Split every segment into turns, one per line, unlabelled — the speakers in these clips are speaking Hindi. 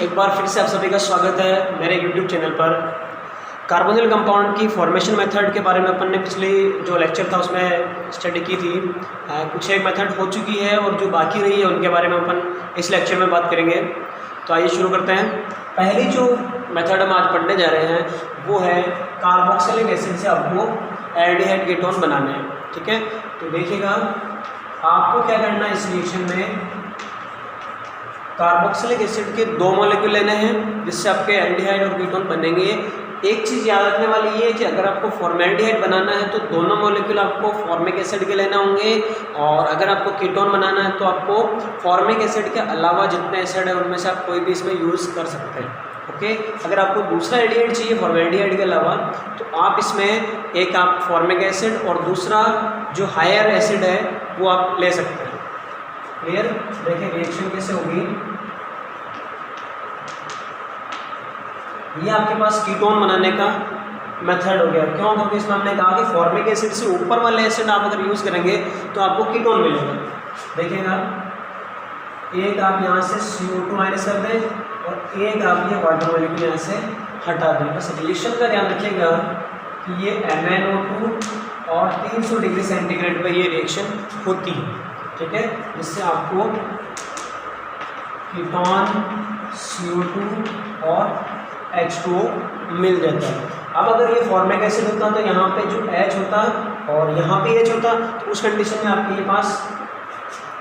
एक बार फिर से आप सभी का स्वागत है मेरे YouTube चैनल पर। कार्बोनिल कंपाउंड की फॉर्मेशन मेथड के बारे में अपन ने पिछले जो लेक्चर था उसमें स्टडी की थी। कुछ एक मेथड हो चुकी है और जो बाकी रही है उनके बारे में अपन इस लेक्चर में बात करेंगे। तो आइए शुरू करते हैं। पहली जो मेथड हम आज पढ़ने जा रहे हैं वो है कार्बोक्सिलिक एसिड से आपको एल्डिहाइड कीटोन बनाने हैं। ठीक है, तो देखिएगा आपको क्या करना है, इस रिएक्शन में कार्बोक्सिलिक एसिड के 2 मॉलिक्यूल लेने हैं जिससे आपके एल्डिहाइड और कीटोन बनेंगे। एक चीज़ याद रखने वाली ये है कि अगर आपको फॉर्मेल्डिहाइड बनाना है तो दोनों मॉलिक्यूल आपको फॉर्मिक एसिड के लेने होंगे, और अगर आपको कीटोन बनाना है तो आपको फॉर्मिक एसिड के अलावा जितने एसिड है उनमें से आप कोई भी इसमें यूज़ कर सकते हैं। ओके, अगर आपको दूसरा एल्डिहाइड चाहिए फॉर्मेल्डिहाइड के अलावा तो आप इसमें एक आप फॉर्मिक एसिड और दूसरा जो हायर एसिड है वो आप ले सकते हैं। क्लियर? देखिए रिएक्शन कैसे होगी। ये आपके पास कीटोन बनाने का मेथड हो गया। क्यों? क्योंकि इसमें हमने कहा कि फॉर्मिक एसिड से ऊपर वाले एसिड आप अगर यूज़ करेंगे तो आपको कीटोन मिलेगा। देखिएगा, एक आप यहाँ से CO2 माइनस कर दें और एक आप ये वाटर मॉलिक्यूल यहाँ से हटा दें। बस रिलेशन का ध्यान रखिएगा कि ये MnO2 और 300 डिग्री सेंटीग्रेड पर ये रिएक्शन होती है। ठीक है, जिससे आपको कीटोन CO2 और H2O मिल जाता है। अब अगर ये फॉर्मिक एसिड होता तो यहाँ पे जो H होता और यहाँ पे H होता तो उस कंडीशन में आपके पास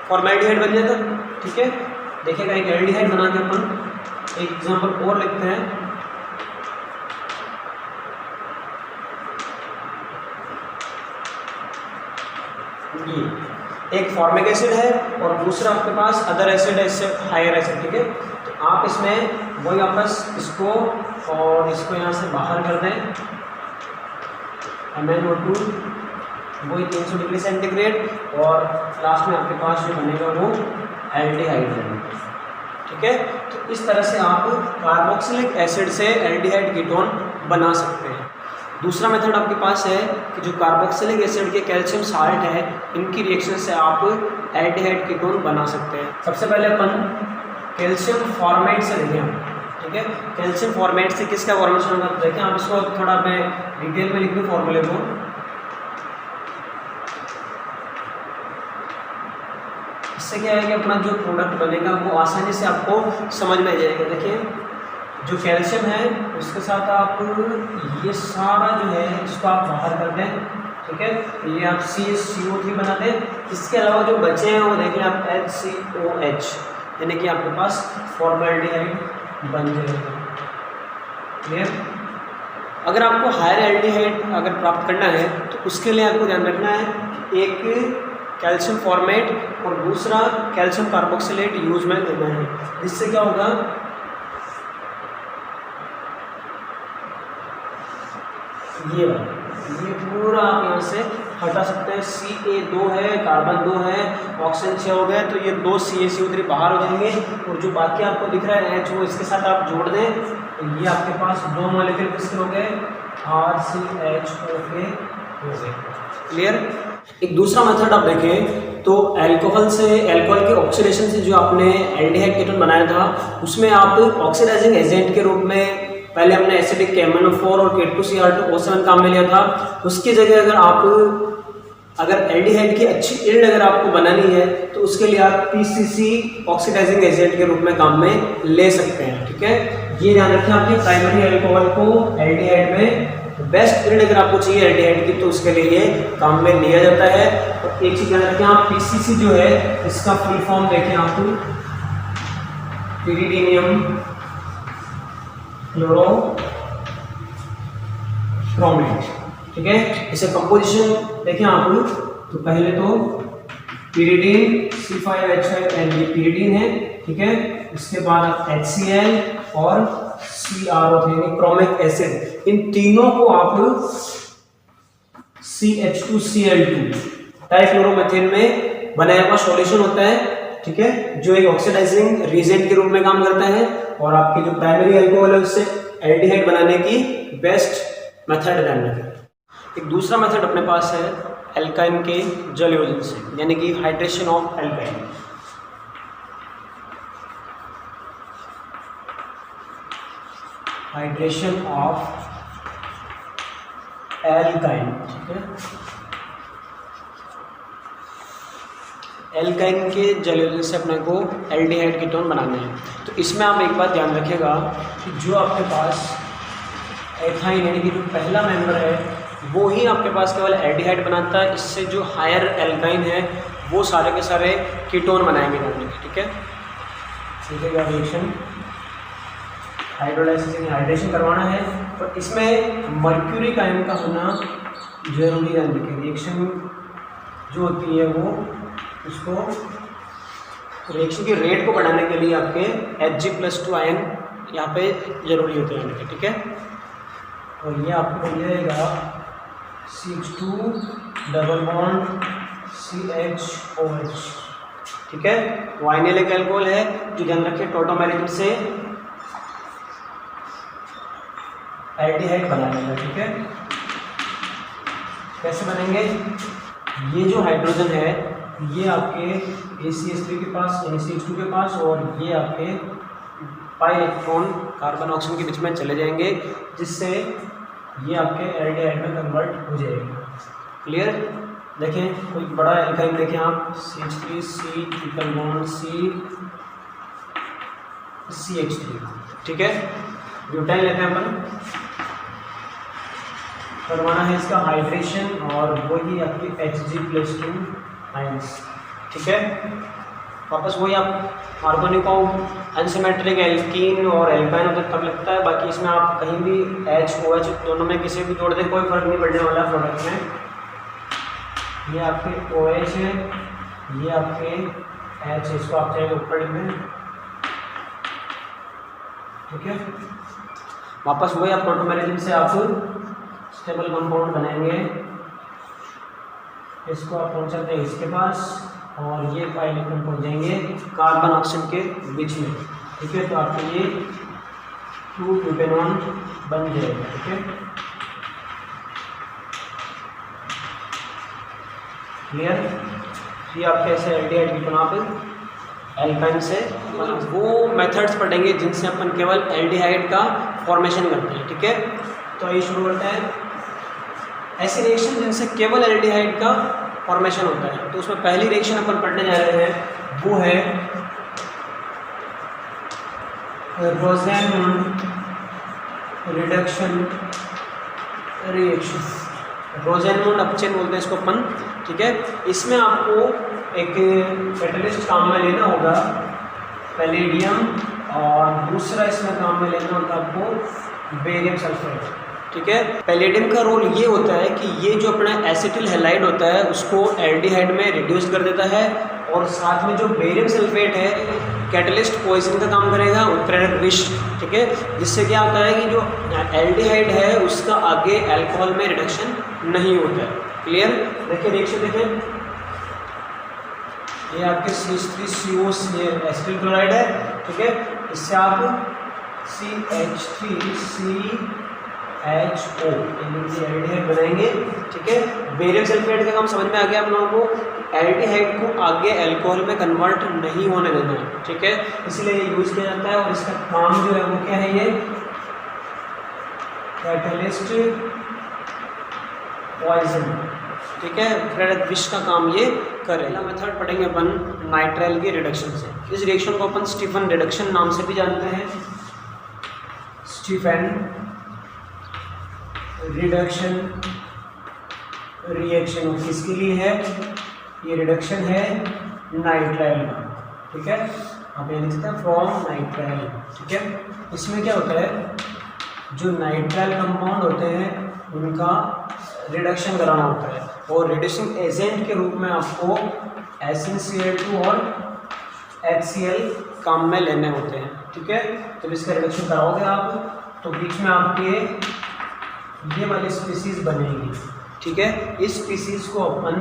फॉर्मेल्डिहाइड बन जाता। ठीक है, देखिएगा एक एल्डिहाइड बना के अपन एक एग्जांपल और लिखते हैं। ये एक फॉर्मिक एसिड है और दूसरा आपके पास अदर एसिड है, इससे हायर एसिड। ठीक है, तो आप इसमें वही वापस इसको और इसको यहाँ से बाहर कर दें, MnO2 वही 300 डिग्री सेंटीग्रेड, और लास्ट में आपके पास जो बनेगा वो एल्डिहाइड बनेगा। ठीक है, तो इस तरह से आप कार्बोक्सिलिक एसिड से एल्डिहाइड कीटोन बना सकते हैं। दूसरा मेथड आपके पास है कि जो कार्बोक्सिलिक एसिड के कैल्शियम साल्ट है इनकी रिएक्शन से आप एल्डिहाइड कीटोन बना सकते हैं। सबसे पहले अपन कैल्शियम फॉर्मेट से देखें। ठीक है, कैल्शियम फॉर्मेट से किसका फॉर्मेशन होगा देखें। आप इसको थोड़ा मैं डिटेल में लिख दूँ फॉर्मूले को। इससे क्या है कि अपना जो प्रोडक्ट बनेगा वो आसानी से आपको समझ में आ जाएगा। देखिए, जो कैल्शियम है उसके साथ आप ये सारा जो है इसको आप बाहर कर दें। ठीक है, ये आप CaCO3 बना दें। इसके अलावा जो बचे हैं वो देखिए आप HCOH, यानी कि आपके पास फॉर्मेल्डिहाइड बन जाएगा। क्लियर? अगर आपको हायर एल्डिहाइड अगर प्राप्त करना है तो उसके लिए आपको ध्यान रखना है एक कैल्शियम फॉर्मेट और दूसरा कैल्शियम कार्बोक्सिलेट यूज में लेना है। जिससे क्या होगा, ये पूरा आप यहाँ से हटा सकते हैं। Ca2 है, कार्बन 2 है, ऑक्सीजन 6 हो गए, तो ये 2 CaCO3 बाहर हो जाएंगे और जो बाकी आपको दिख रहा है H वो इसके साथ आप जोड़ दें तो ये आपके पास 2 मॉलिक्यूल किसके हो गए, RCHO के हो गए। क्लियर? एक दूसरा मेथड आप देखें तो अल्कोहल के ऑक्सीडेशन से जो आपने एल्डिहाइड कीटोन बनाया था उसमें आप ऑक्सीडाइजिंग एजेंट के रूप में पहले हमने एसिडिक MnO4 और K2Cr2O7 काम में लिया था। उसकी जगह अगर एल्डिहाइड की अच्छी यील्ड अगर आपको बनानी है तो उसके लिए आप PCC ऑक्सीडाइजिंग एजेंट के रूप में काम में ले सकते हैं। ठीक है, ये ध्यान रखें आपकी प्राइमरी अल्कोहल को एल्डिहाइड में बेस्ट यील्ड अगर आपको चाहिए एल्डिहाइड की तो उसके लिए ये काम में लिया जाता है। और एक चीज ध्यान रखें आप, PCC जो है इसका फुल फॉर्म देखें आप, पिरिडीनियम क्लोरोब्रोमेट। ठीक है, इसे कंपोजिशन देखें आप तो पहले तो पिरिडीन C5H5N ये पिरिडीन है। ठीक है, उसके बाद आप HCl और CrO3 क्रोमिक एसिड, इन तीनों को आप CH2Cl2 डाइक्लोरोमेथेन में बनाया हुआ सॉल्यूशन होता है। ठीक है, जो एक ऑक्सीडाइजिंग रीजेंट के रूप में काम करता है और आपकी जो प्राइमरी अल्कोहल है उससे एल्डिहाइड बनाने की बेस्ट मेथड ध्यान रखें। एक दूसरा मेथड अपने पास है एल्काइन के जलयोजन से, यानी कि hydration of alkyne. Hydration of alkyne, ठीक है। एल्काइन के जल से अपने को एल्डिहाइड कीटोन बनाने हैं। तो इसमें आप एक बात ध्यान रखिएगा कि जो आपके पास एथाइन यानी कि जो पहला मेंबर है वो ही आपके पास केवल एल्डिहाइड बनाता है। इससे जो हायर एल्काइन है वो सारे के सारे कीटोन बनाएंगे बनाने के, ठीक है। सीखेगा रिएक्शन हाइड्रोलाइसिस यानी हाइड्रेशन करवाना है, और इसमें मर्क्यूरिक आयन का होना जरूरी है। देखिए रिएक्शन जो होती है वो उसको रिएक्शन की रेट को बढ़ाने के लिए आपके Hg+2 आयन यहाँ पे जरूरी होते हैं, ठीक है। और ये आपको मिल जाएगा CH2 डबल बॉन्ड CHOH, ठीक है। वाइनिलिक अल्कोहल है जो ध्यान रखिए टॉटोमेरिज्म से एल्डिहाइड बनाएगा, ठीक है। कैसे बनेंगे? ये जो हाइड्रोजन है ये आपके ACH3 के पास CH2 के पास और ये आपके पाई इलेक्ट्रॉन कार्बन ऑक्सीजन के बीच में चले जाएंगे, जिससे ये आपके एल्डिहाइड में कन्वर्ट हो जाएगा। क्लियर? देखें कोई बड़ा एल्काइन देखें आप CH3 C triple bond CH3, ठीक है। ब्यूटाइल लेते हैं अपन, करवाना है इसका हाइड्रेशन और वही आपकी Hg+2 आयंस, ठीक है। वापस वही आप कार्बोनिक को अनसिमेट्रिक एल्कीन और एल्काइन होता तब लगता है, बाकी इसमें आप कहीं भी HOH दोनों में किसी भी जोड़ दें कोई फर्क नहीं पड़ने वाला प्रोडक्ट में। ये आपके OH है, ये आपके H, इसको आप चाहे ऊपर लिख दें, ठीक है। वापस वही आप टॉटोमेरिज्म से आप स्टेबल कंपाउंड बनाएंगे, इसको आप पहुंचाते हैं इसके पास और ये पाई इलेक्ट्रॉन पहुंच जाएंगे कार्बन ऑक्सीजन के बीच में, ठीक है। तो आपके ये 2-ब्यूटेनॉन बन जाएगा, ठीक है। क्लियर? ये आपके ऐसे एल्डिहाइड कीटोन आप एल्काइन से वो मेथड्स पढ़ेंगे जिनसे अपन केवल एल्डिहाइड का फॉर्मेशन करते हैं, ठीक है। तो ये शुरू करते हैं ऐसे रिएक्शन जिनसे केवल एल्डिहाइड का फॉर्मेशन होता है। तो उसमें पहली रिएक्शन अपन पढ़ने जा रहे हैं वो है रोज़ेनमुंड रिडक्शन रिएक्शन। रोज़ेनमुंड अपचेन बोलते हैं इसको अपन, ठीक है। इसमें आपको एक कैटलिस्ट काम में लेना होगा पैलेडियम, और दूसरा इसमें काम में लेना होगा आपको बेरियम सल्फेट, ठीक है। पैलेडियम का रोल ये होता है कि ये जो अपना एसिटिल हैलाइड होता है उसको एल्डिहाइड में रिड्यूस कर देता है, और साथ में जो बेरियम सल्फेट है कैटलिस्ट पॉइजन का काम करेगा, उत्प्रेरक विष, ठीक है। जिससे क्या होता है कि जो एल्डिहाइड है उसका आगे अल्कोहल में रिडक्शन नहीं होता है। क्लियर? देखिए रिएक्शन देखें, ये आपके CH3CO एसिटिल क्लोराइड है, ठीक है। इससे आप CH3CHO एल्डिहाइड बनाएंगे, ठीक है। बेरियम सल्फेट का काम समझ में आ गया आप लोगों को। एल्डिहाइड को आगे अल्कोहल में कन्वर्ट नहीं होने देना है, ठीक है, इसलिए ये यूज किया जाता है। और इसका काम जो है वो क्या है, ये कैटलिस्ट पॉइजन, ठीक है, उत्प्रेरक विष का काम ये करेगा। मेथड पढ़ेंगे अपन नाइट्राइल के रिडक्शन से। इस रिएक्शन को अपन स्टीफन रिडक्शन नाम से भी जानते हैं। स्टीफन रिडक्शन रिएक्शन किसके लिए है? ये रिडक्शन है नाइट्राइल का, ठीक है। आप ये लिखते हैं फ्रॉम नाइट्राइल, ठीक है। इसमें क्या होता है, जो नाइट्राइल कंपाउंड होते हैं उनका रिडक्शन कराना होता है, और रिड्यूसिंग एजेंट के रूप में आपको SnCl2 और HCl काम में लेने होते हैं, ठीक है। जब इसका रिडक्शन कराओगे आप तो बीच में आपके ये वाली स्पीसीज बनेगी, ठीक है। इस स्पीसीज को अपन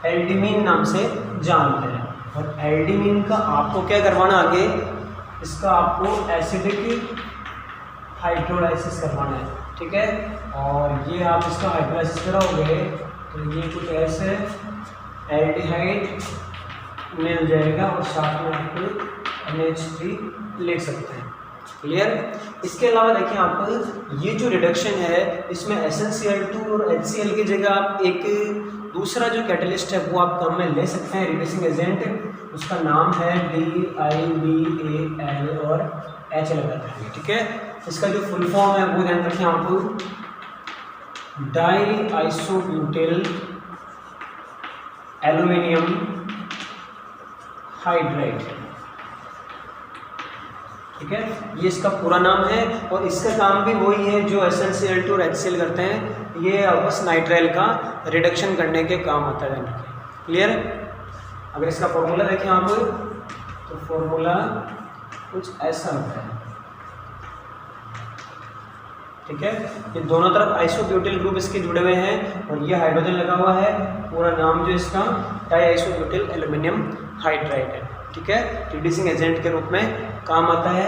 एल्डिमीन नाम से जानते हैं, और एल्डिमीन का आपको क्या करवाना आगे, इसका आपको एसिडिक हाइड्रोलाइसिस करवाना है, ठीक है। और ये आप इसका हाइड्रोलाइसिस कराओगे तो ये कुछ ऐसे एल्डिहाइड मिल जाएगा, और साथ में आपको NH3 लिख सकते हैं। क्लियर। इसके अलावा देखिए आप ये जो रिडक्शन है इसमें SnCl2 और HCl की जगह आप एक दूसरा जो कैटलिस्ट है वो आप काम में ले सकते हैं, रिड्यूसिंग एजेंट, उसका नाम है DIBAL और H लगा देंगे। ठीक है, इसका जो फुल फॉर्म है वो ध्यान रखें आप, डाई आइसोब्यूटिल एल्यूमिनियम हाइड्राइड। ठीक है, ये इसका पूरा नाम है और इसका काम भी वही है जो SnCl2 और HCl करते हैं, ये आपस नाइट्राइल का रिडक्शन करने के काम आता है। क्लियर। अगर इसका फॉर्मूला देखें आप तो फॉर्मूला कुछ ऐसा होता है। ठीक है, ये दोनों तरफ आइसोब्यूटिल ग्रुप इसके जुड़े हुए हैं और ये हाइड्रोजन लगा हुआ है। पूरा नाम जो इसका डाई आइसोब्यूटिल एल्यूमिनियम हाइड्राइड है। ठीक है, रिड्यूसिंग एजेंट के रूप में काम आता है।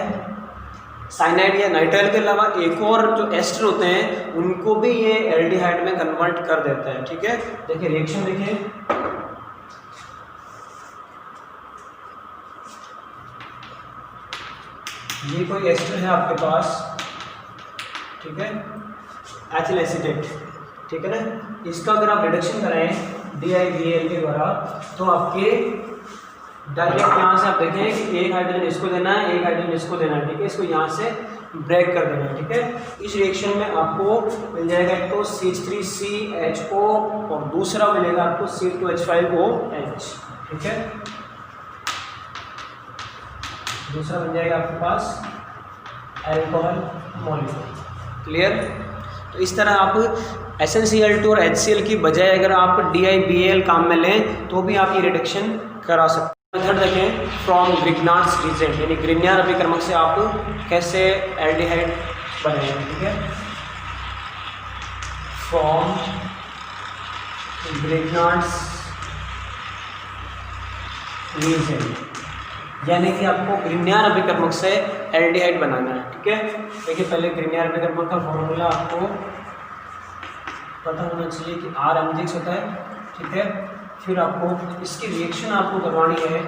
साइनाइड या नाइट्राइल के अलावा एक और जो एस्टर होते हैं उनको भी ये एल्डिहाइड में कन्वर्ट कर देता है। ठीक है, देखिए रिएक्शन देखिए, ये कोई एस्टर है आपके पास, ठीक है, एथिल एसीटेट। ठीक है ना, इसका अगर आप रिडक्शन कराएं DIBAL के द्वारा तो आपके डायरेक्ट यहाँ से आप देखें कि एक हाइड्रोजन इसको देना है, एक हाइड्रोजन इसको देना है। ठीक है, इसको यहाँ से ब्रेक कर देना है। ठीक है, इस रिएक्शन में आपको मिल जाएगा एक तो CH3CHO और दूसरा मिलेगा आपको C2H5OH। ठीक है, दूसरा बन जाएगा आपके पास अल्कोहल मॉलिक्यूल। क्लियर। तो इस तरह आप SnCl2 और HCl की बजाय अगर आप DIBAL काम में लें तो भी आप ये रिडक्शन करा सकते हैं। मेथड देखें, फ्रॉम ग्रिग्नार्ड्स रीजेंट, यानी ग्रिग्नार्ड अभिकर्मक से आप कैसे एल्डिहाइड बनाएंगे। ठीक है, फ्रॉम ग्रिग्नार्ड्स रीजेंट, यानी कि आपको ग्रिग्नार्ड अभिकर्मक से एल्डिहाइड बनाना है। ठीक है, देखिए पहले ग्रिग्नार्ड अभिकर्मक का फॉर्मूला आपको पता होना चाहिए कि R-MgX होता है। ठीक है, फिर आपको इसकी रिएक्शन आपको करवानी है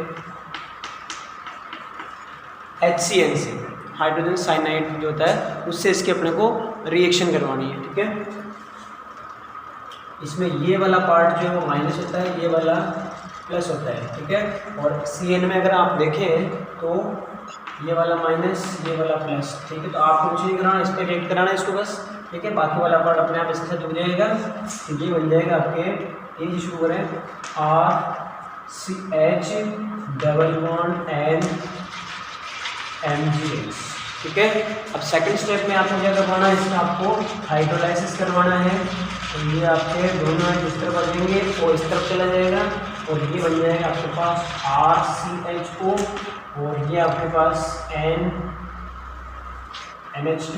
HCN से, हाइड्रोजन साइनाइड जो होता है उससे इसके अपने को रिएक्शन करवानी है। ठीक है, इसमें ये वाला पार्ट जो है वो माइनस होता है, ये वाला प्लस होता है। ठीक है, और CN में अगर आप देखें तो ये वाला माइनस, ये वाला प्लस। ठीक है, तो आपको कुछ नहीं कराना, इस पर रिएक्ट कराना है इसको बस। ठीक है, बाकी वाला पार्ट अपने आप इसके साथ जुड़ जाएगा। तो ये बन जाएगा आपके, ये जो शुरू करें RCH डबल बॉन्ड NMgX। ठीक है, अब सेकंड स्टेप में आपको क्या करवाना है, इसमें आपको हाइड्रोलाइसिस करवाना है। तो ये आपके दोनों इस तरफ बदलेंगे वो इस तरफ चला जाएगा और ये बन जाएगा आपके पास RCHO और ये आपके पास NH2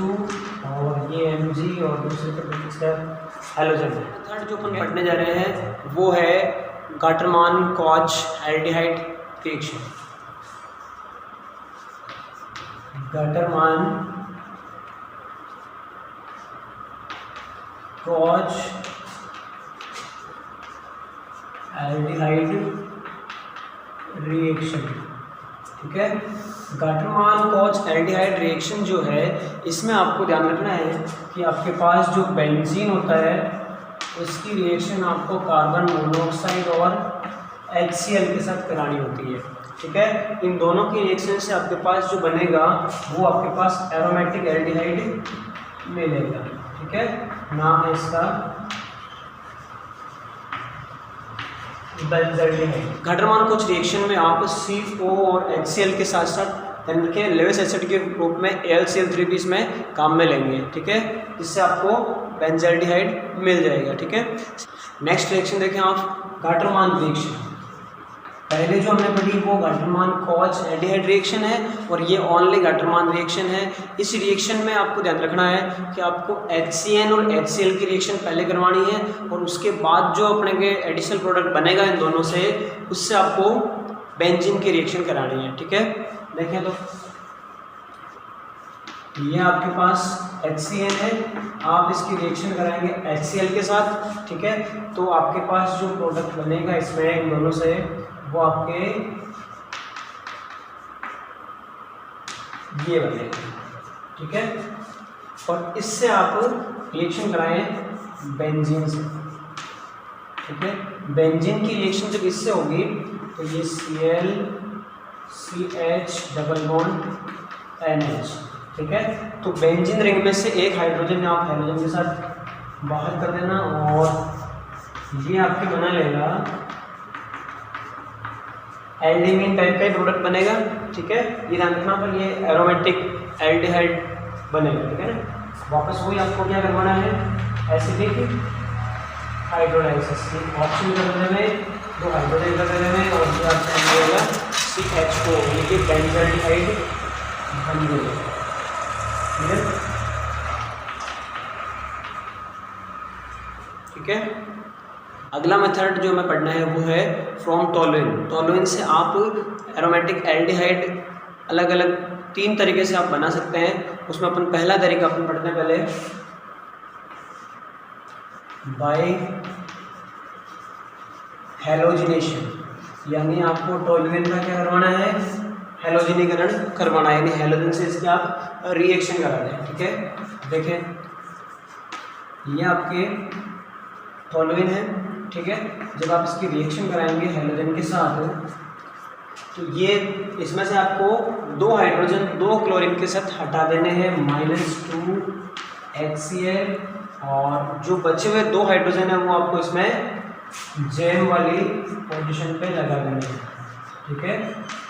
और ये Mg और दूसरे तरफ इसका हैलोजन है। थर्ड जो अपन पढ़ने जा रहे हैं वो है गाटरमान कॉच एल्डिहाइड रिएक्शन। गाटरमान कॉच एल्डिहाइड रिएक्शन। ठीक है, गाटरमान कॉच एल्डिहाइड रिएक्शन जो है इसमें आपको ध्यान रखना है कि आपके पास जो बेंजीन होता है उसकी रिएक्शन आपको कार्बन मोनोऑक्साइड और HCl के साथ करानी होती है। ठीक है, इन दोनों की रिएक्शन से आपके पास जो बनेगा वो आपके पास एरोमेटिक एल्डिहाइड मिलेगा। ठीक है, नाम है इसका बेंजल्डिहाइड। गाटरमान कॉच रिएक्शन में आप CO और HCl के साथ साथ के लेविस एसिड के रूप में AlCl3 भी इसमें काम में लेंगे। ठीक है, जिससे आपको बेंजल्डिहाइड मिल जाएगा। ठीक है, नेक्स्ट रिएक्शन देखें आप, गाटरमान रिएक्शन। पहले जो हमने पढ़ी वो गाटरमान कॉच एल्डिहाइड रिएक्शन है और ये ओनली गाटरमान रिएक्शन है। इस रिएक्शन में आपको ध्यान रखना है कि आपको HCN और HCl की रिएक्शन पहले करवानी है और उसके बाद जो अपने के एडिशनल प्रोडक्ट बनेगा इन दोनों से, उससे आपको बेंजीन की रिएक्शन करानी है। ठीक है, देखें तो ये आपके पास HCN है, आप इसकी रिएक्शन कराएंगे HCl के साथ। ठीक है, तो आपके पास जो प्रोडक्ट बनेगा इसमें इन दोनों से वो आपके ये बनेगा, ठीक है। और इससे आप रिएक्शन कराएं बेंजीन से, ठीक है। बेंजीन की रिएक्शन जब इससे होगी तो ये Cl CH double bond NH, ठीक है। तो बेंजीन रिंग में से एक हाइड्रोजन आप हेलोजन के साथ बाहर कर देना और ये आपके बना लेगा एल्डिमीन टाइप का प्रोडक्ट बनेगा, ठीक है। ये ध्यान रखना पर ये एरोमेटिक एल्डिहाइड बनेगा, ठीक है ना। वापस वही आपको क्या करवाना है, एसिडिक हाइड्रोलाइसिस, ऑप्शन कर देने में दो हाइड्रोजन कर देने में और ये आपका मिलेगा CHO, ये बेंजल्डिहाइड बन गई, ठीक है, ठीक है। अगला मेथड जो हमें पढ़ना है वो है फ्रॉम टोलुइन। टोलुइन से आप एरोमेटिक एल्डिहाइड अलग अलग 3 तरीके से आप बना सकते हैं। उसमें अपन पहला तरीका अपन पढ़ते हैं पहले बाय हैलोजिनेशन, यानी आपको टोलुइन का क्या करवाना है, हैलोजिनीकरण करवाना है, यानी हैलोजन से इसके आप रिएक्शन करा दें, ठीक है। देखें ये आपके टोलुइन है, ठीक है। जब आप इसकी रिएक्शन कराएंगे हैलोजन के साथ तो ये इसमें से आपको 2 हाइड्रोजन 2 क्लोरीन के साथ हटा देने हैं -2 HCl, और जो बचे हुए 2 हाइड्रोजन है वो आपको इसमें जेम वाली पोजीशन पे लगा देंगे, ठीक है।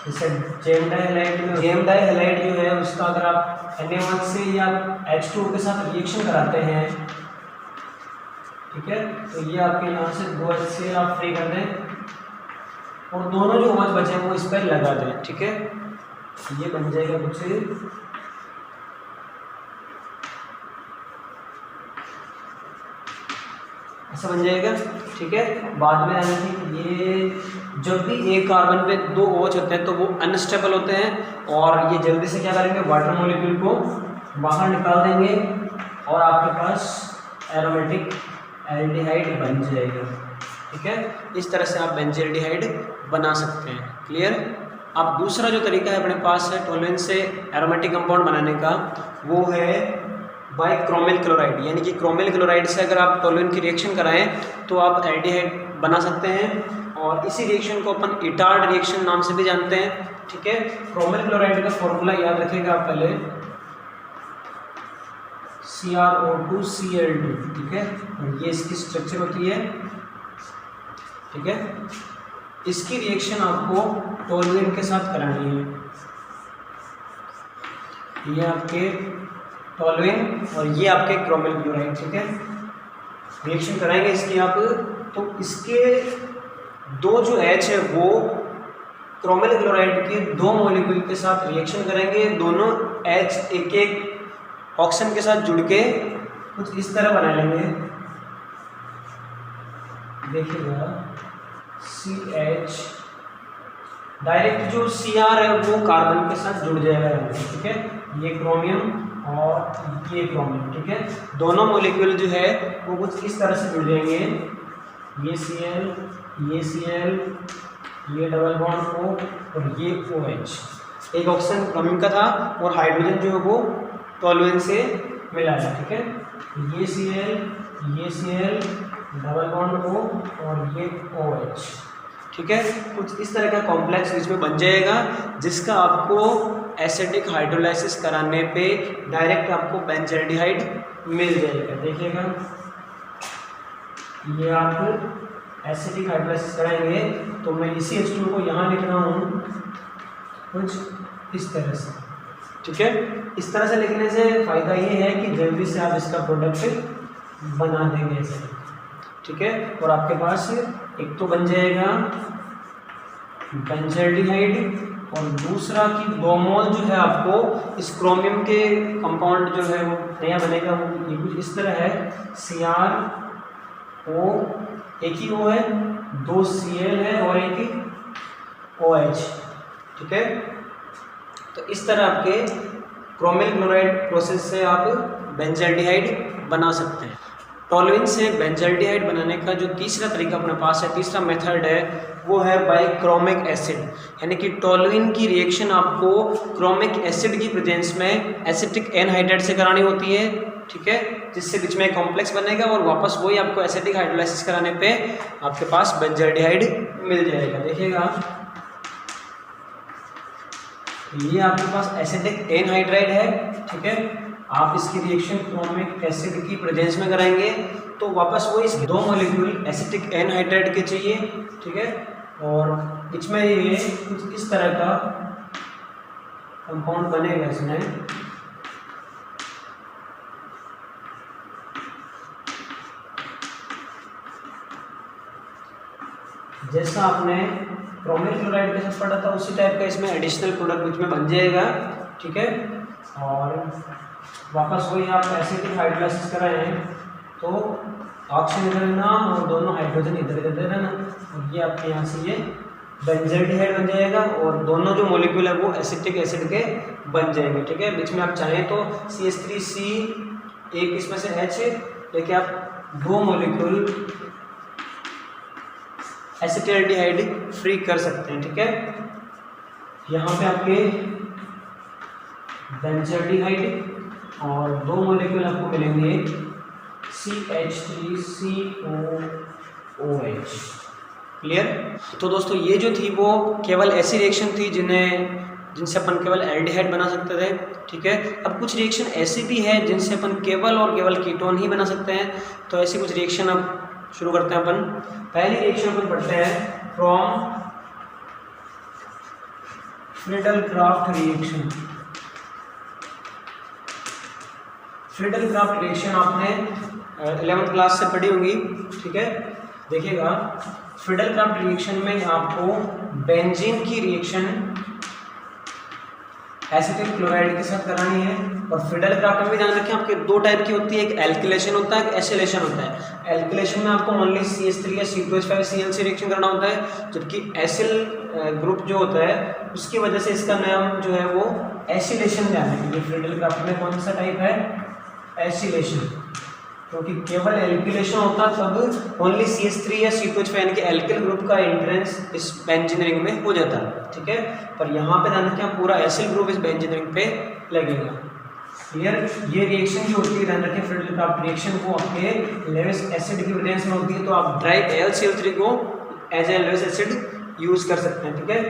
जैसे जेम डाइहैलाइड जो है उसका अगर आप Na1 से या H2 के साथ रिएक्शन कराते हैं, ठीक है, तो ये आपके यहाँ से 2 HCl आप फ्री कर दें और दोनों जो OH बचे हैं वो इस पर लगा दें, ठीक है। ये बन जाएगा कुछ ऐसा बन जाएगा, ठीक है। बाद में आने की ये जब भी एक कार्बन पे 2 OH होते हैं तो वो अनस्टेबल होते हैं और ये जल्दी से क्या करेंगे, वाटर मॉलिक्यूल को बाहर निकाल देंगे और आपके पास एरोमेटिक एल्डिहाइड बन जाएगा, ठीक है। इस तरह से आप बेंजील्डिहाइड बना सकते हैं, क्लियर। अब दूसरा जो तरीका है अपने पास है टोलुइन से एरोमेटिक कंपाउंड बनाने का, वो है बाय क्रोमिल क्लोराइड, यानी कि क्रोमिल क्लोराइड से अगर आप टोलुइन की रिएक्शन कराएं तो आप एल्डिहाइड बना सकते हैं और इसी रिएक्शन को अपन इटार्ड रिएक्शन नाम से भी जानते हैं, ठीक है। क्रोमिल क्लोराइड का फॉर्मूला याद रखिएगा आप पहले, CrO2Cl2, ठीक है, और ये इसकी स्ट्रक्चर होती है, ठीक है। इसकी रिएक्शन आपको टोलुइन के साथ करानी है, ये आपके टोलुइन और ये आपके क्रोमिल क्लोराइड, ठीक है। रिएक्शन कराएंगे इसकी आप, तो इसके 2 जो H है वो क्रोमिल क्लोराइड के 2 मॉलिक्यूल के साथ रिएक्शन करेंगे, दोनों H एक ऑक्सीजन के साथ जुड़ के कुछ इस तरह बना लेंगे, देखिएगा CH, डायरेक्ट जो Cr है वो कार्बन के साथ जुड़ जाएगा, ठीक है। ये क्रोमियम और ये क्रोमियम, ठीक है। दोनों मॉलिक्यूल जो है वो कुछ इस तरह से जुड़ जाएंगे, ये Cl, ये डबल बॉन्ड O और ये OH। एक ऑक्सीजन क्रोमियम का था और हाइड्रोजन जो है वो टोलुइन से मिला है, ठीक है। ये Cl, डबल बॉन्ड O और ये OH, ठीक है। कुछ इस तरह का कॉम्प्लेक्स इसमें बन जाएगा जिसका आपको एसिडिक हाइड्रोलाइसिस कराने पे डायरेक्ट आपको बेंजल्डिहाइड मिल जाएगा, देखिएगा। ये आप एसिडिक हाइड्रोलाइसिस कराएंगे तो मैं इसी H2 को यहाँ लिख रहा हूँ कुछ इस तरह से, ठीक है। इस तरह से लिखने से फ़ायदा ये है कि जल्दी से आप इसका प्रोडक्ट बना देंगे ऐसे, ठीक है। और आपके पास एक तो बन जाएगा बेंजल्डिहाइड और दूसरा कि 2 मोल जो है आपको इस क्रोमियम के कंपाउंड जो है वो नया बनेगा, वो ये कुछ इस तरह है, CrO, एक ही O है, 2 Cl है और एक ही OH, ठीक है। तो इस तरह आपके क्रोमिल क्लोराइड प्रोसेस से आप बेंजल्डिहाइड बना सकते हैं। टोलुइन से बेंजल्डिहाइड बनाने का जो तीसरा तरीका अपने पास है, तीसरा मेथड है, वो है बाय क्रोमिक एसिड। यानी कि टोलुइन की रिएक्शन आपको क्रोमिक एसिड की प्रेजेंस में एसिटिक एनहाइड्राइड से करानी होती है, ठीक है, जिससे बीच में कॉम्प्लेक्स बनेगा और वापस वही आपको एसिटिक हाइड्रोलाइसिस कराने पे आपके पास बेंजल्डिहाइड मिल जाएगा। देखिएगा ये आपके पास एसिटिक एनहाइड्राइड है, ठीक है, आप इसकी रिएक्शन क्रोमिक एसिड की प्रेजेंस में कराएंगे तो वापस वो इस 2 मॉलिक्यूल एसिटिक एनहाइड्राइड के चाहिए, ठीक है, और बीच में ये कुछ इस तरह का कंपाउंड बनेगा इसमें। जैसा आपने क्रोमिक क्लोराइड के साथ पढ़ा था उसी टाइप का इसमें एडिशनल प्रोडक्ट बीच में बन जाएगा, ठीक है, और वापस वही आप एसिटिक हाइड्रोलाइसिस कराएं तो ऑक्सीजन इधर रहना और दोनों हाइड्रोजन इधर रहना, और ये आपके यहाँ से ये बेंजल्डिहाइड बन जाएगा और दोनों जो मॉलिक्यूल है वो एसिटिक एसिड के बन जाएंगे, ठीक है। बीच में आप चाहें तो CH3C एक इसमें से H लेके आप 2 मॉलिक्यूल एसिटाल्डिहाइड फ्री कर सकते हैं, ठीक है। यहाँ पे आपके बेंजल्डिहाइड और 2 मॉलिक्यूल आपको मिलेंगे CH3COOH। क्लियर? तो दोस्तों ये जो थी वो केवल ऐसी रिएक्शन थी जिनसे अपन केवल एल्डिहाइड बना सकते थे, ठीक है। अब कुछ रिएक्शन ऐसी भी है जिनसे अपन केवल और केवल कीटोन ही बना सकते हैं। तो ऐसी कुछ रिएक्शन अब शुरू करते हैं अपन। पहली रिएक्शन अपन पढ़ते हैं from Friedel-Crafts reaction. Friedel-Crafts reaction आपने 11th क्लास से पढ़ी होगी, ठीक है। देखिएगा फ्रीडल-क्राफ्ट रिएक्शन में आपको बेंजीन की रिएक्शन एसिटिक क्लोराइड के साथ करानी है। और फ्रीडल-क्राफ्ट में भी ध्यान रखें आपके 2 टाइप की होती है, एक एल्किलेशन होता है, एक एसिलेशन होता है। एल्किलेशन में आपको ओनली CH3 या C2H5Cl से रिएक्शन करना होता है, जबकि एसिल ग्रुप जो होता है उसकी वजह से इसका नाम जो है वो एसिलेशन ध्यान रखिए। फ्रीडल-क्राफ्ट में कौन सा टाइप है? एसिलेशन, क्योंकि केवल एल्किलेशन होता तब ओनली CH3 या C2H5 यानी कि एल्किल ग्रुप का एंट्रेंस इस बेंजीन रिंग में हो जाता है, ठीक है। पर यहाँ पे ध्यान रखें पूरा एसिल ग्रुप इस बेंजीन रिंग पे लगेगा। क्लियर? ये रिएक्शन जो होती है ध्यान रखें फ्रीडल-क्राफ्ट रिएक्शन वो आपके लेविस एसिड की प्रेजेंस में होती है, तो आप ड्राई AlCl3 को as a Lewis acid use कर सकते हैं, ठीक है।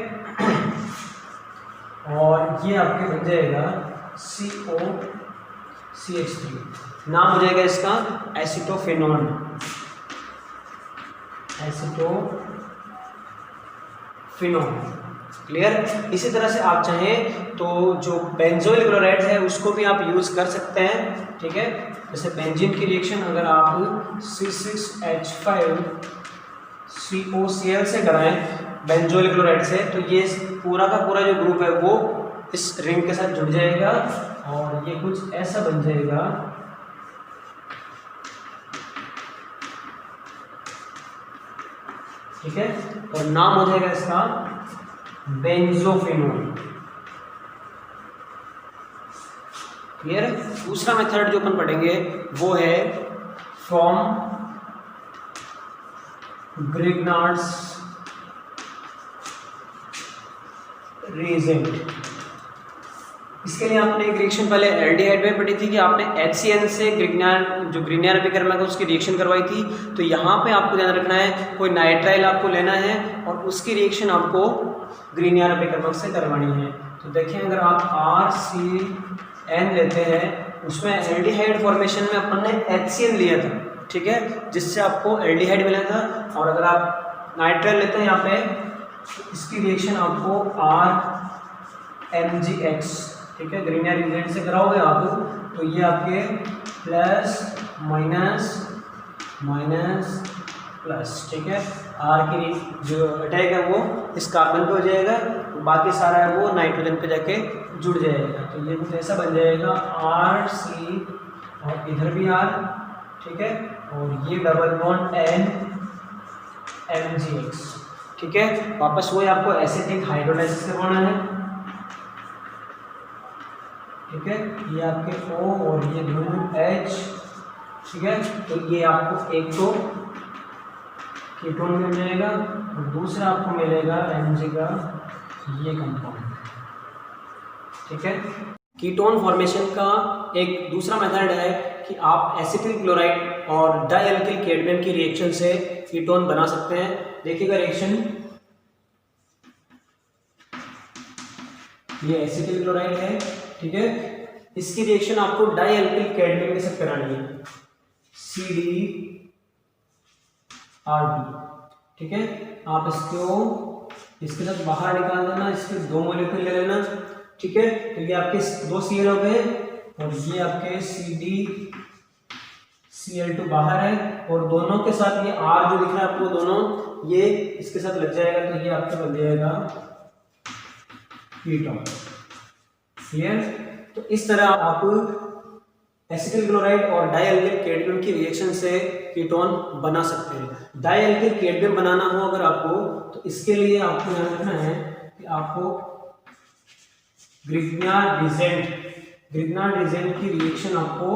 और ये आपके बन जाएगा COCH3, नाम हो जाएगा इसका एसिटोफेनॉन। क्लियर? इसी तरह से आप चाहें तो जो बेंजोइल क्लोराइड है उसको भी आप यूज कर सकते हैं, ठीक है। जैसे बेंजीन की रिएक्शन अगर आप C6H5COCl से कराएं बेंजोइल क्लोराइड से, तो ये पूरा का पूरा जो ग्रुप है वो इस रिंग के साथ जुड़ जाएगा और ये कुछ ऐसा बन जाएगा। ठीक है, और नाम हो जाएगा इसका बेंजोफेनोन। क्लियर? दूसरा मेथड जो अपन पढ़ेंगे वो है फ्रॉम ग्रिग्नार्ड्स रिएजेंट। इसके लिए आपने एक रिएक्शन पहले एल्डिहाइड में पढ़ी थी कि आपने HCN से ग्रिग्नियर एपिकर्मक उसकी रिएक्शन करवाई थी। तो यहाँ पे आपको ध्यान रखना है कोई नाइट्राइल आपको लेना है और उसकी रिएक्शन आपको ग्रिग्नियर एपिकर्मक से करवानी है। तो देखिए अगर आप RCN लेते हैं उसमें एल्डिहाइड फॉर्मेशन में अपन ने HCN लिया था, ठीक है, जिससे आपको एल्डिहाइड मिला था। और अगर आप नाइट्राइल लेते हैं यहाँ पे इसकी रिएक्शन आपको RMgX, ठीक है, ग्रिग्नियर एजेंट से कराओगे आप तो ये आपके प्लस माइनस माइनस प्लस, ठीक है। R की जो अटैक है वो इस कार्बन पे हो जाएगा, तो बाकी सारा है वो नाइट्रोजन पे जाके जुड़ जाएगा। तो ये कुछ ऐसा बन जाएगा RC और इधर भी R, ठीक है, और ये डबल बॉन्ड NMgX, ठीक है। वापस वही आपको एसिटिक हाइड्रोलाइसिस करवाना है, ठीक है। ये आपके O और ये दोनों H ठीक है। तो ये आपको एक तो कीटोन में मिलेगा और दूसरा आपको मिलेगा Mg का ये कंपाउंड, ठीक है। कीटोन फॉर्मेशन का एक दूसरा मेथड है कि आप एसिटिल क्लोराइड और डाइअल्किल कैडमियम की रिएक्शन से कीटोन बना सकते हैं। देखिएगा रिएक्शन, ये एसिटिल क्लोराइड है, ठीक है। इसकी रिएक्शन आपको डाइअल्किल कैडमियम के साथ करानी है, CdRd, ठीक है। आप इसको इसके साथ बाहर निकाल देना, इसके 2 मॉलिक्यूल ले लेना, ठीक है। तो ये आपके 2 Cl हो गए और ये आपके CdCl2 बाहर है और दोनों के साथ ये R जो दिख रहा है आपको, दोनों ये इसके साथ लग जाएगा तो ये आपके बन जाएगा कीटोन, क्लियर। तो इस तरह आप एसिटिल क्लोराइड और डाइअल्किल कैडमियम की रिएक्शन से कीटोन बना सकते हैं। डाइअल्किल कैडमियम बनाना हो अगर आपको, तो इसके लिए आपको ध्यान रखना है कि आपको ग्रिग्नार्ड रीजेंट की रिएक्शन आपको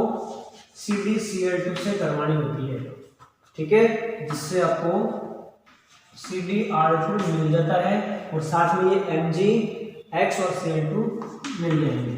CdCl2 से करवानी होती है, ठीक है, जिससे आपको CdR2 मिल जाता है और साथ में ये Mgx और Cl2 मिल जाएंगे।